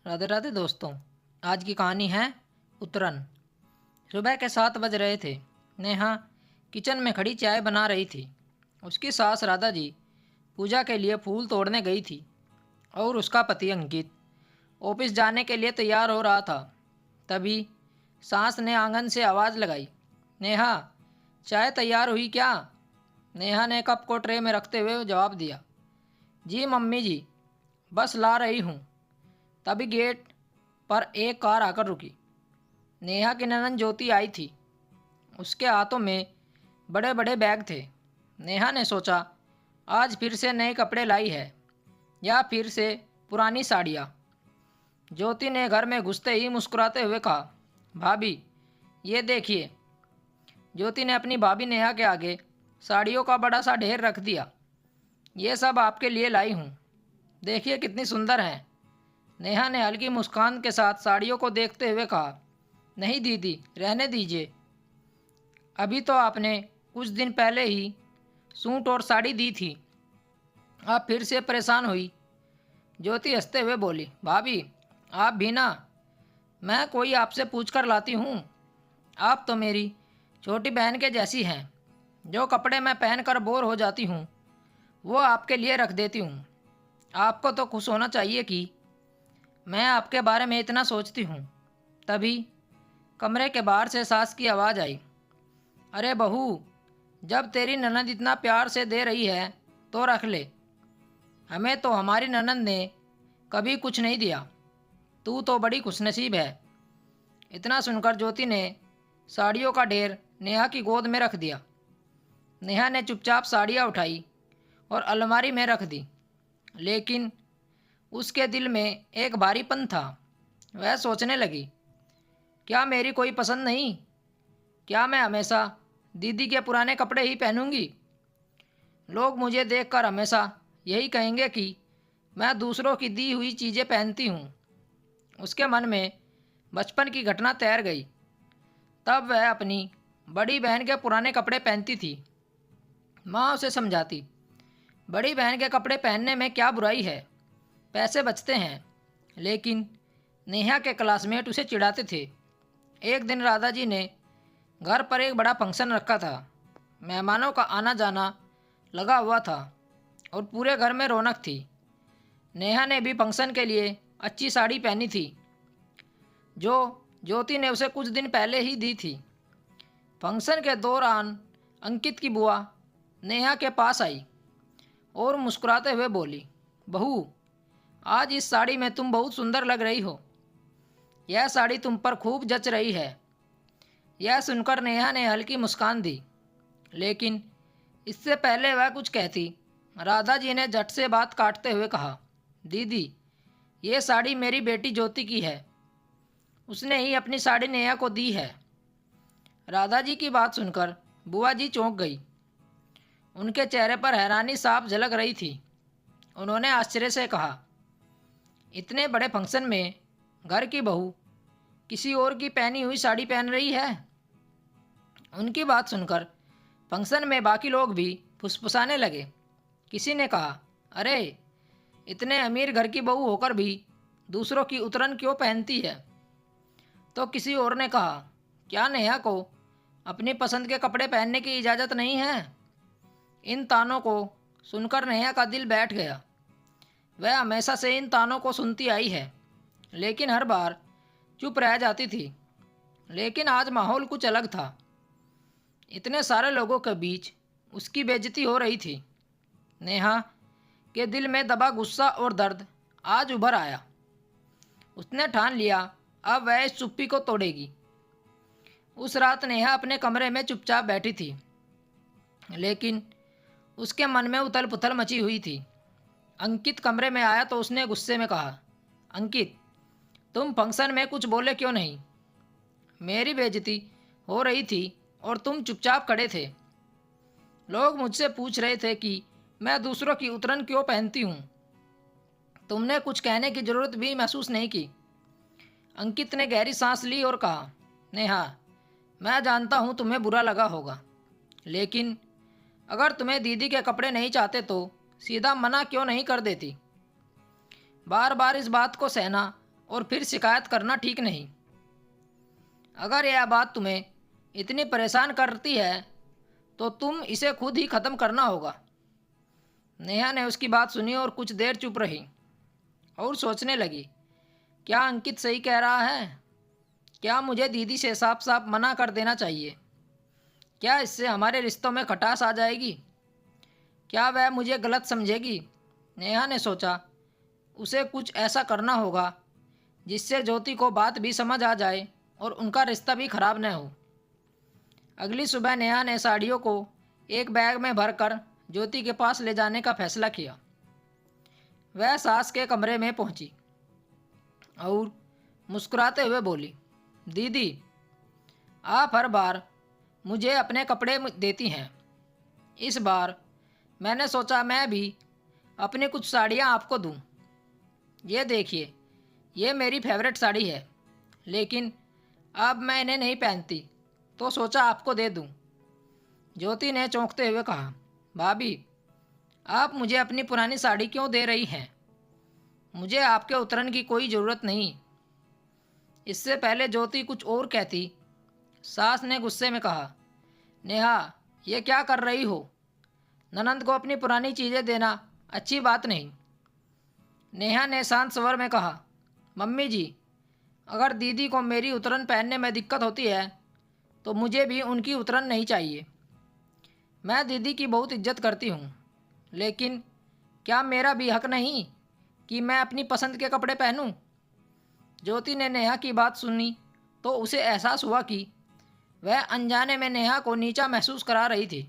राधे राधे दोस्तों। आज की कहानी है उतरन। सुबह के 7 बज रहे थे। नेहा किचन में खड़ी चाय बना रही थी। उसकी सास राधा जी पूजा के लिए फूल तोड़ने गई थी और उसका पति अंकित ऑफिस जाने के लिए तैयार हो रहा था। तभी सास ने आंगन से आवाज़ लगाई, नेहा चाय तैयार हुई क्या? नेहा ने कप को ट्रे में रखते हुए जवाब दिया, जी मम्मी जी, बस ला रही हूँ। तभी गेट पर एक कार आकर रुकी। नेहा की ननद ज्योति आई थी। उसके हाथों में बड़े बड़े बैग थे। नेहा ने सोचा, आज फिर से नए कपड़े लाई है या फिर से पुरानी साड़ियाँ। ज्योति ने घर में घुसते ही मुस्कुराते हुए कहा, भाभी ये देखिए। ज्योति ने अपनी भाभी नेहा के आगे साड़ियों का बड़ा सा ढेर रख दिया। ये सब आपके लिए लाई हूँ, देखिए कितनी सुंदर हैं। नेहा ने हल्की मुस्कान के साथ साड़ियों को देखते हुए कहा, नहीं दीदी, रहने दीजिए। अभी तो आपने कुछ दिन पहले ही सूट और साड़ी दी थी, आप फिर से परेशान हुई। ज्योति हंसते हुए बोली, भाभी आप भी ना, मैं कोई आपसे पूछ कर लाती हूँ। आप तो मेरी छोटी बहन के जैसी हैं। जो कपड़े मैं पहनकर बोर हो जाती हूँ वो आपके लिए रख देती हूँ। आपको तो खुश होना चाहिए कि मैं आपके बारे में इतना सोचती हूँ। तभी कमरे के बाहर से सास की आवाज़ आई, अरे बहू, जब तेरी ननद इतना प्यार से दे रही है तो रख ले। हमें तो हमारी ननद ने कभी कुछ नहीं दिया, तू तो बड़ी खुशनसीब है। इतना सुनकर ज्योति ने साड़ियों का ढेर नेहा की गोद में रख दिया। नेहा ने चुपचाप साड़ियाँ उठाई और अलमारी में रख दी। लेकिन उसके दिल में एक भारीपन था। वह सोचने लगी, क्या मेरी कोई पसंद नहीं? क्या मैं हमेशा दीदी के पुराने कपड़े ही पहनूंगी? लोग मुझे देखकर हमेशा यही कहेंगे कि मैं दूसरों की दी हुई चीज़ें पहनती हूँ। उसके मन में बचपन की घटना तैर गई। तब वह अपनी बड़ी बहन के पुराने कपड़े पहनती थी। माँ उसे समझाती, बड़ी बहन के कपड़े पहनने में क्या बुराई है, पैसे बचते हैं। लेकिन नेहा के क्लासमेट उसे चिढ़ाते थे। एक दिन राधा जी ने घर पर एक बड़ा फंक्शन रखा था। मेहमानों का आना जाना लगा हुआ था और पूरे घर में रौनक थी। नेहा ने भी फंक्शन के लिए अच्छी साड़ी पहनी थी जो ज्योति ने उसे कुछ दिन पहले ही दी थी। फंक्शन के दौरान अंकित की बुआ नेहा के पास आई और मुस्कुराते हुए बोली, बहू, आज इस साड़ी में तुम बहुत सुंदर लग रही हो। यह साड़ी तुम पर खूब जच रही है। यह सुनकर नेहा ने हल्की मुस्कान दी। लेकिन इससे पहले वह कुछ कहती, राधा जी ने झट से बात काटते हुए कहा, दीदी ये साड़ी मेरी बेटी ज्योति की है। उसने ही अपनी साड़ी नेहा को दी है। राधा जी की बात सुनकर बुआ जी चौंक गई। उनके चेहरे पर हैरानी साफ झलक रही थी। उन्होंने आश्चर्य से कहा, इतने बड़े फंक्शन में घर की बहू किसी और की पहनी हुई साड़ी पहन रही है? उनकी बात सुनकर फंक्शन में बाकी लोग भी फुसफुसाने लगे। किसी ने कहा, अरे इतने अमीर घर की बहू होकर भी दूसरों की उतरन क्यों पहनती है? तो किसी और ने कहा, क्या नेहा को अपनी पसंद के कपड़े पहनने की इजाज़त नहीं है? इन तानों को सुनकर नेहा का दिल बैठ गया। वह हमेशा से इन तानों को सुनती आई है, लेकिन हर बार चुप रह जाती थी। लेकिन आज माहौल कुछ अलग था। इतने सारे लोगों के बीच उसकी बेइज्जती हो रही थी। नेहा के दिल में दबा गुस्सा और दर्द आज उभर आया। उसने ठान लिया, अब वह इस चुप्पी को तोड़ेगी। उस रात नेहा अपने कमरे में चुपचाप बैठी थी, लेकिन उसके मन में उथल पुथल मची हुई थी। अंकित कमरे में आया तो उसने गुस्से में कहा, अंकित तुम फंक्शन में कुछ बोले क्यों नहीं? मेरी बेइज्जती हो रही थी और तुम चुपचाप खड़े थे। लोग मुझसे पूछ रहे थे कि मैं दूसरों की उतरन क्यों पहनती हूँ। तुमने कुछ कहने की ज़रूरत भी महसूस नहीं की। अंकित ने गहरी सांस ली और कहा, नेहा मैं जानता हूँ तुम्हें बुरा लगा होगा, लेकिन अगर तुम्हें दीदी के कपड़े नहीं चाहते तो सीधा मना क्यों नहीं कर देती? बार बार इस बात को सहना और फिर शिकायत करना ठीक नहीं। अगर यह बात तुम्हें इतनी परेशान करती है तो तुम इसे खुद ही ख़त्म करना होगा। नेहा ने उसकी बात सुनी और कुछ देर चुप रही और सोचने लगी, क्या अंकित सही कह रहा है? क्या मुझे दीदी से साफ साफ मना कर देना चाहिए? क्या इससे हमारे रिश्तों में खटास आ जाएगी? क्या वह मुझे गलत समझेगी? नेहा ने सोचा, उसे कुछ ऐसा करना होगा जिससे ज्योति को बात भी समझ आ जाए और उनका रिश्ता भी खराब न हो। अगली सुबह नेहा ने साड़ियों को एक बैग में भरकर ज्योति के पास ले जाने का फैसला किया। वह सास के कमरे में पहुंची और मुस्कुराते हुए बोली, दीदी, आप हर बार मुझे अपने कपड़े देती हैं। इस बार मैंने सोचा मैं भी अपनी कुछ साड़ियाँ आपको दूं। ये देखिए, ये मेरी फेवरेट साड़ी है, लेकिन अब मैं इन्हें नहीं पहनती तो सोचा आपको दे दूं। ज्योति ने चौंकते हुए कहा, भाभी, आप मुझे अपनी पुरानी साड़ी क्यों दे रही हैं? मुझे आपके उतरन की कोई ज़रूरत नहीं। इससे पहले ज्योति कुछ और कहती, सास ने गुस्से में कहा, नेहा, ये क्या कर रही हो? ननंद को अपनी पुरानी चीज़ें देना अच्छी बात नहीं। नेहा ने शांत स्वर में कहा, मम्मी जी, अगर दीदी को मेरी उतरन पहनने में दिक्कत होती है तो मुझे भी उनकी उतरन नहीं चाहिए। मैं दीदी की बहुत इज्जत करती हूँ, लेकिन क्या मेरा भी हक नहीं कि मैं अपनी पसंद के कपड़े पहनूं? ज्योति ने नेहा की बात सुनी तो उसे एहसास हुआ कि वह अनजाने में नेहा को नीचा महसूस करा रही थी।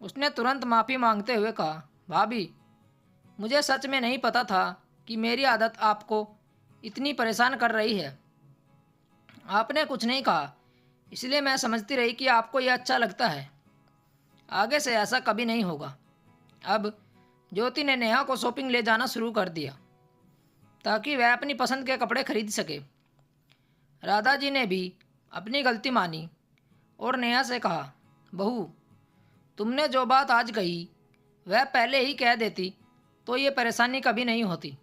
उसने तुरंत माफ़ी मांगते हुए कहा, भाभी, मुझे सच में नहीं पता था कि मेरी आदत आपको इतनी परेशान कर रही है। आपने कुछ नहीं कहा, इसलिए मैं समझती रही कि आपको यह अच्छा लगता है। आगे से ऐसा कभी नहीं होगा। अब ज्योति ने नेहा को शॉपिंग ले जाना शुरू कर दिया ताकि वह अपनी पसंद के कपड़े खरीद सके। राधा जी ने भी अपनी गलती मानी और नेहा से कहा, बहू, तुमने जो बात आज कही वह पहले ही कह देती तो ये परेशानी कभी नहीं होती।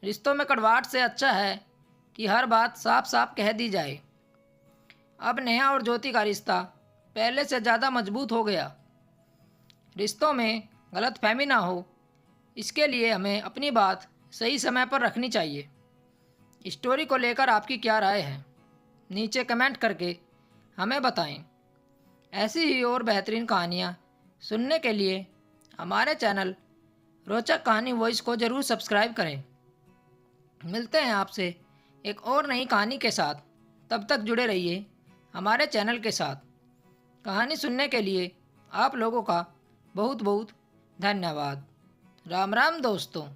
रिश्तों में कड़वाहट से अच्छा है कि हर बात साफ साफ कह दी जाए। अब नेहा और ज्योति का रिश्ता पहले से ज़्यादा मजबूत हो गया। रिश्तों में गलतफहमी ना हो, इसके लिए हमें अपनी बात सही समय पर रखनी चाहिए। स्टोरी को लेकर आपकी क्या राय है? नीचे कमेंट करके हमें बताएं। ऐसी ही और बेहतरीन कहानियाँ सुनने के लिए हमारे चैनल रोचक कहानी वॉइस को ज़रूर सब्सक्राइब करें। मिलते हैं आपसे एक और नई कहानी के साथ। तब तक जुड़े रहिए हमारे चैनल के साथ। कहानी सुनने के लिए आप लोगों का बहुत बहुत धन्यवाद। राम राम दोस्तों।